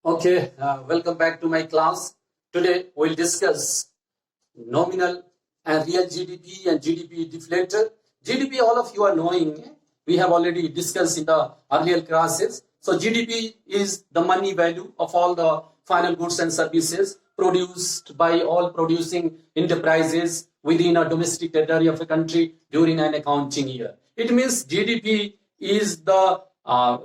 Okay, welcome back to my class. Today we'll discuss nominal and real GDP and GDP deflator. GDP, all of you are knowing, we have already discussed in the earlier classes. So GDP is the money value of all the final goods and services produced by all producing enterprises within a domestic territory of a country during an accounting year. It means GDP is the,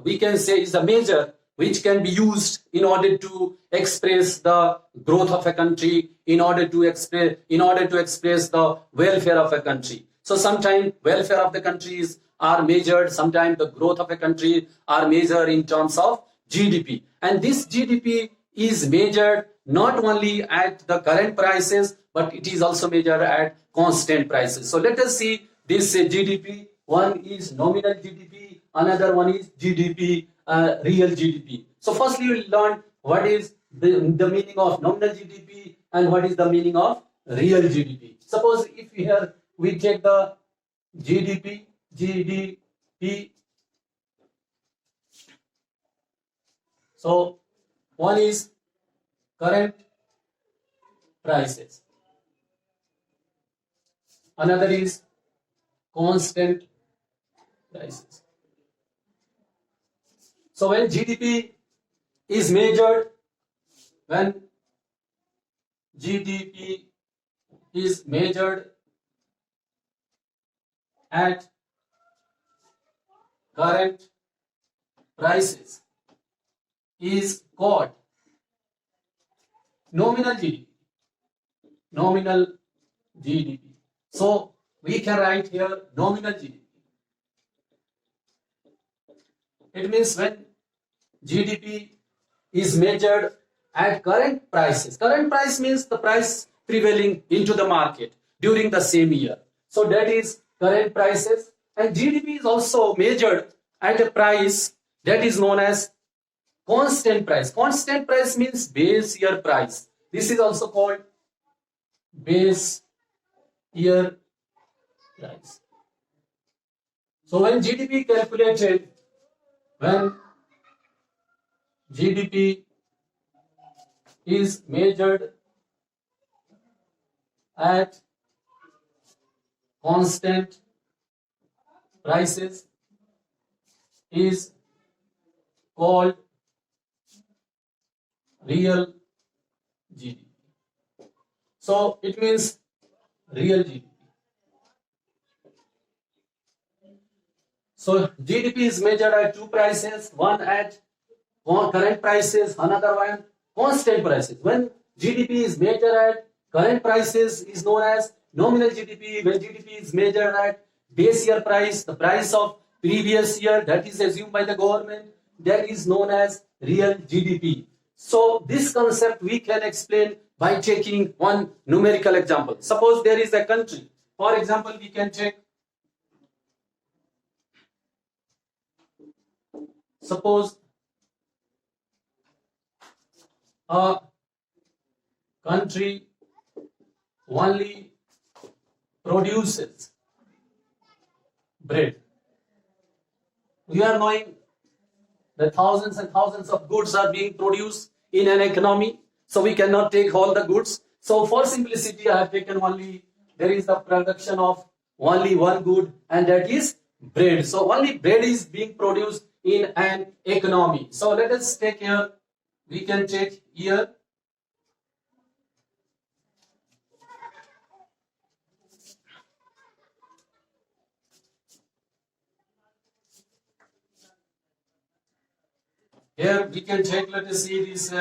we can say, is the measure which can be used in order to express the growth of a country, in order to express the welfare of a country. So sometimes welfare of the countries are measured, sometimes the growth of a country are measured in terms of GDP. And this GDP is measured not only at the current prices, but it is also measured at constant prices. So let us see this GDP. One is nominal GDP, another one is GDP, real GDP. So firstly, we will learn what is the meaning of nominal GDP and what is the meaning of real GDP. Suppose if here we take the GDP. So one is current prices, another is constant prices. So when GDP is measured, when GDP is measured at current prices is called nominal GDP. Nominal GDP. So we can write here nominal GDP. It means when GDP is measured at current prices. Current price means the price prevailing into the market during the same year. So that is current prices. And GDP is also measured at a price that is known as constant price. Constant price means base year price. This is also called base year price. So when GDP calculated, when GDP is measured at constant prices is called real GDP. So it means real GDP. So GDP is measured at two prices, one at current prices, another one constant prices. When GDP is measured at current prices is known as nominal GDP. When GDP is measured at base year price, the price of previous year that is assumed by the government, that is known as real GDP. So this concept we can explain by taking one numerical example. Suppose there is a country. For example, we can take, suppose a country only produces bread. We are knowing that thousands and thousands of goods are being produced in an economy, so we cannot take all the goods. So for simplicity, I have taken only, there is the production of only one good, and that is bread. So only bread is being produced in an economy. So let us take here, we can take here we can check, let us see this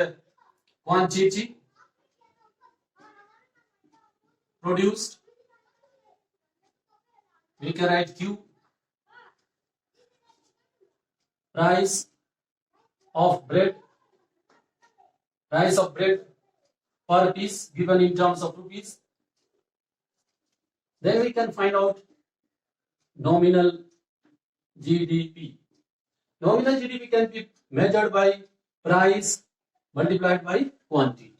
quantity produced. We can write Q, price of bread per piece given in terms of rupees. Then we can find out nominal GDP. Nominal GDP can be measured by price multiplied by quantity.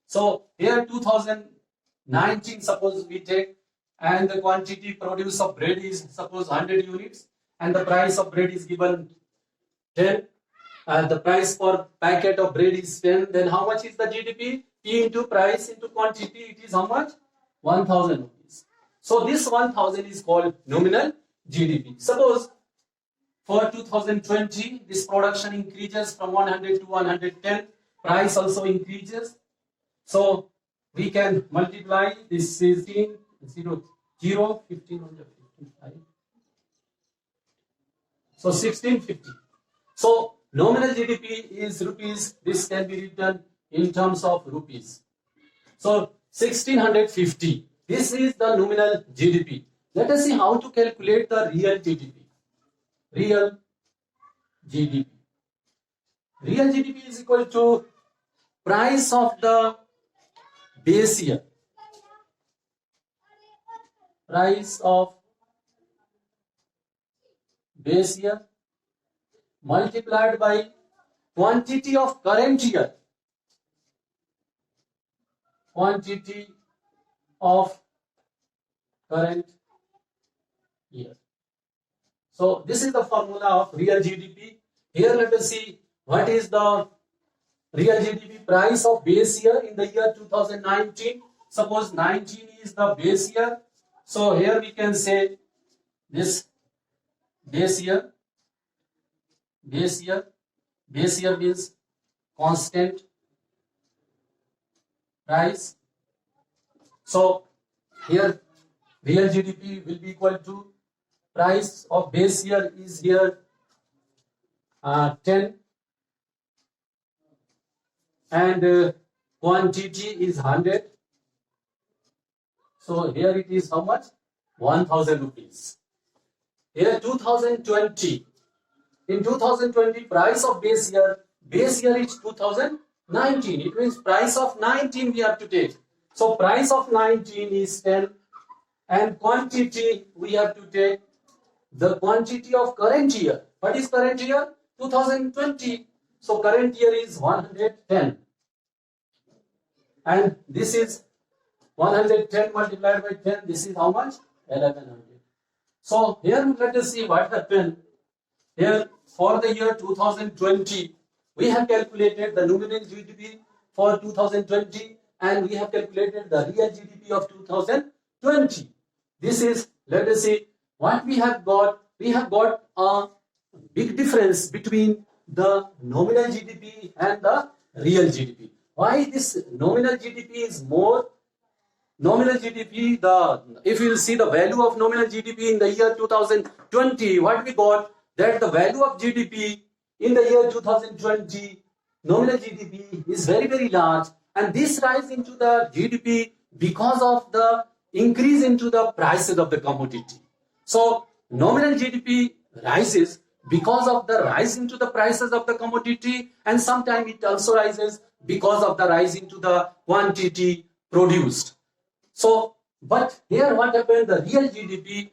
So here 2019, suppose we take, and the quantity produced of bread is suppose 100 units, and the price of bread is given 10. the price per packet of bread is 10, then how much is the GDP? P into price into quantity, it is how much? 1000 rupees. So this 1000 is called nominal GDP. Suppose for 2020, this production increases from 100 to 110, price also increases. So we can multiply this 16, 0, 0, 15, 55. So 1650. So nominal GDP is rupees. This can be written in terms of rupees. So 1650. This is the nominal GDP. Let us see how to calculate the real GDP. Real GDP. Real GDP is equal to price of the base year. Price of base year multiplied by quantity of current year. Quantity of current year. So this is the formula of real GDP. Here let us see what is the real GDP price of base year in the year 2019. Suppose 19 is the base year. So here we can say this base year. Base year means constant price. So here real GDP will be equal to price of base year is here 10 and quantity is 100. So here it is how much? 1000 rupees. Here 2020. In 2020, price of base year is 2019. It means price of 19 we have to take. So price of 19 is 10 and quantity we have to take the quantity of current year. What is current year? 2020. So current year is 110. And this is 110 multiplied by 10. This is how much? 1100. So here let us see what happened. Here for the year 2020, we have calculated the nominal GDP for 2020 and we have calculated the real GDP of 2020. This is, let us see what we have got. We have got a big difference between the nominal GDP and the real GDP. Why this nominal GDP is more? Nominal GDP, if you will see the value of nominal GDP in the year 2020, what we got, that the value of GDP in the year 2020, nominal GDP is very, very large. And this rise into the GDP because of the increase into the prices of the commodity. So nominal GDP rises because of the rise into the prices of the commodity, and sometimes it also rises because of the rise into the quantity produced. So, but here what happened, the real GDP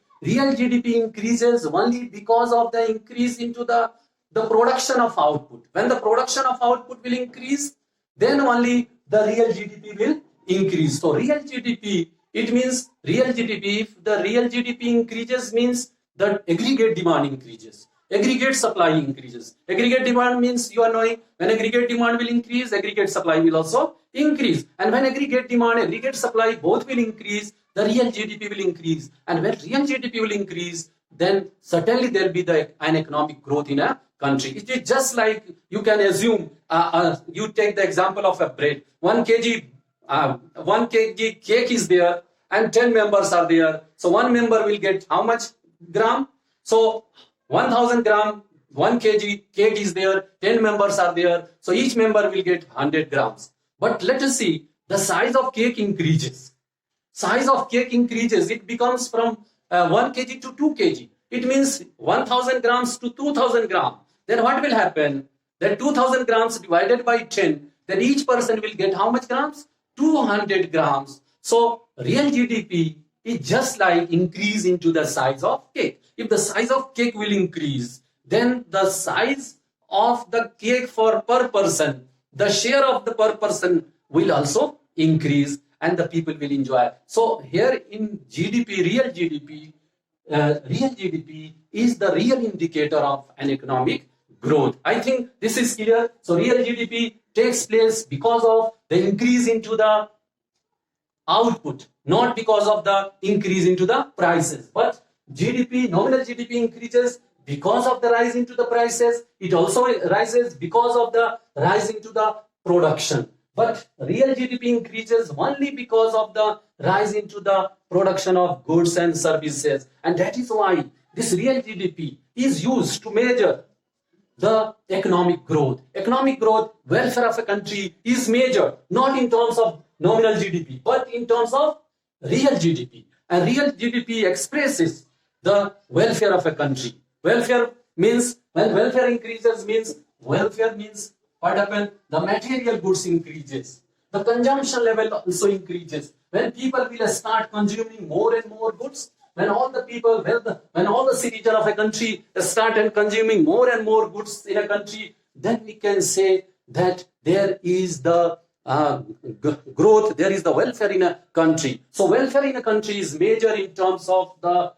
increases only because of the increase into the production of output. When the production of output will increase, then only the real GDP will increase. So real GDP, it means real GDP, if the real GDP increases means the aggregate demand increases. Aggregate supply increases. Aggregate demand means you are knowing when aggregate demand will increase, aggregate supply will also increase. And when aggregate demand, aggregate supply both will increase, the real GDP will increase. And when real GDP will increase, then certainly there will be an economic growth in a country. It is just like you can assume, you take the example of a bread. 1 kg cake is there and 10 members are there. So one member will get how much gram? So 1000 gram, 1 kg cake is there, 10 members are there. So each member will get 100 grams. But let us see, the size of cake increases. Size of cake increases. It becomes from 1 kg to 2 kg. It means 1000 grams to 2000 grams. Then what will happen? Then 2000 grams divided by 10. Then each person will get how much grams? 200 grams. So real GDP is just like increase into the size of cake. If the size of cake will increase, then the size of the cake for per person, the share of the per person will also increase and the people will enjoy. So here in GDP, real GDP is the real indicator of an economic growth. I think this is clear. So real GDP takes place because of the increase into the output, not because of the increase into the prices. But GDP, nominal GDP increases because of the rise into the prices. It also rises because of the rise into the production. But real GDP increases only because of the rise into the production of goods and services. And that is why this real GDP is used to measure the economic growth. Economic growth, welfare of a country is measured not in terms of nominal GDP, but in terms of real GDP. And real GDP expresses the welfare of a country. Welfare means, when welfare increases, means what happens? The material goods increases. The consumption level also increases. When people will start consuming more and more goods, when all the people, when all the citizens of a country start consuming more and more goods in a country, then we can say that there is the growth, there is the welfare in a country. So welfare in a country is measured in terms of the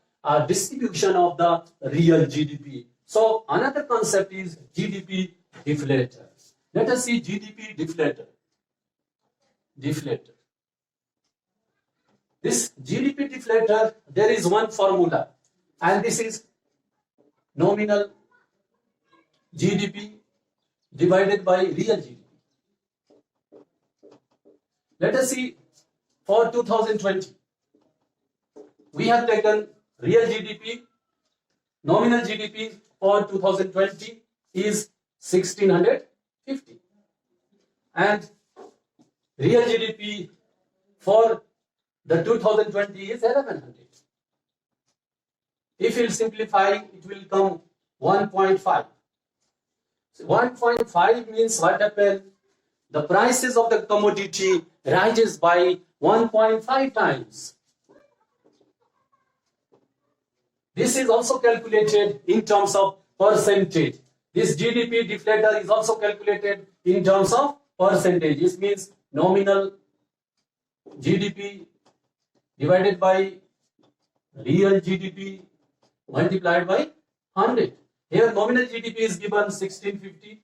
distribution of the real GDP. So another concept is GDP deflator. Let us see GDP deflator. This GDP deflator, there is one formula, and this is nominal GDP divided by real GDP. Let us see for 2020. We have taken real GDP, nominal GDP for 2020 is 1650, and real GDP for the 2020 is 1100. If you simplify, it will come 1.5. So 1.5 means what happened? The prices of the commodity rises by 1.5 times. This is also calculated in terms of percentage. This GDP deflator is also calculated in terms of percentage. This means nominal GDP divided by real GDP multiplied by 100. Here nominal GDP is given 1650.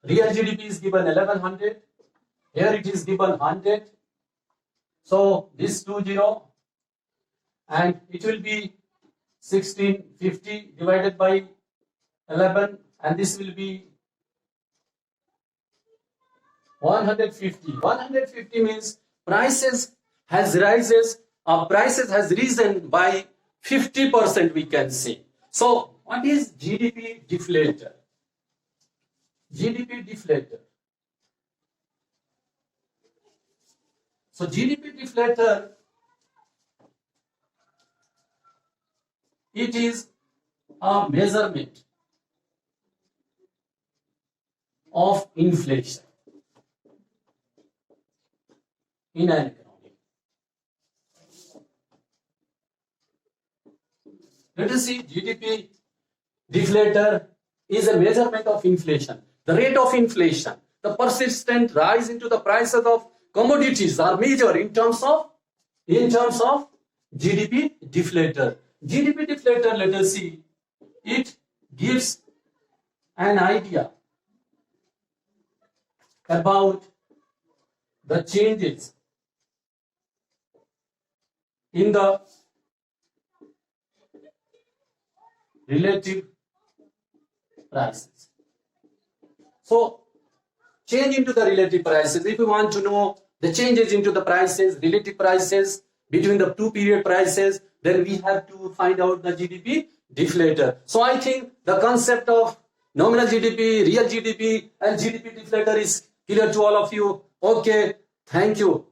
Real GDP is given 1100. Here it is given 100. So this 20, and it will be 1650 divided by 11, and this will be 150. 150 means prices has risen by 50%, we can say. So what is GDP deflator? GDP deflator. So GDP deflator, it is a measurement of inflation in an economy. Let us see, GDP deflator is a measurement of inflation. The rate of inflation, the persistent rise into the prices of commodities are measured in terms of GDP deflator. GDP deflator, let us see, it gives an idea about the changes in the relative prices. So, change into the relative prices. If you want to know the changes into the prices, relative prices between the two period prices, then we have to find out the GDP deflator. So, I think the concept of nominal GDP, real GDP, and GDP deflator is clear to all of you. Okay, thank you.